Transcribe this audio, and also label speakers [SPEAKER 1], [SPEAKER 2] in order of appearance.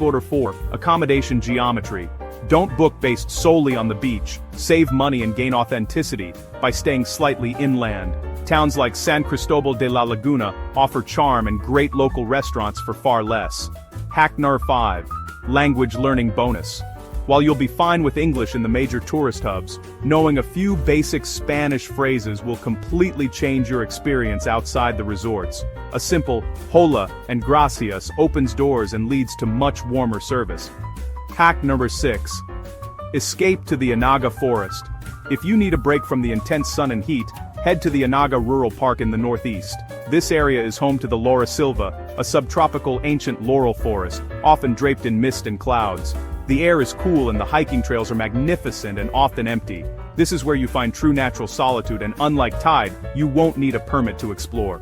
[SPEAKER 1] Order 4, accommodation geometry. Don't book based solely on the beach. Save money and gain authenticity by staying slightly inland. Towns like San Cristobal de la Laguna offer charm and great local restaurants for far less. Hack number 5. Language learning bonus. While you'll be fine with English in the major tourist hubs, knowing a few basic Spanish phrases will completely change your experience outside the resorts. A simple hola and gracias opens doors and leads to much warmer service. Hack number 6. Escape to the Anaga Forest. If you need a break from the intense sun and heat, head to the Anaga Rural Park in the northeast. This area is home to the Laura Silva, a subtropical ancient laurel forest, often draped in mist and clouds. The air is cool and the hiking trails are magnificent and often empty. This is where you find true natural solitude, and unlike Tide, you won't need a permit to explore.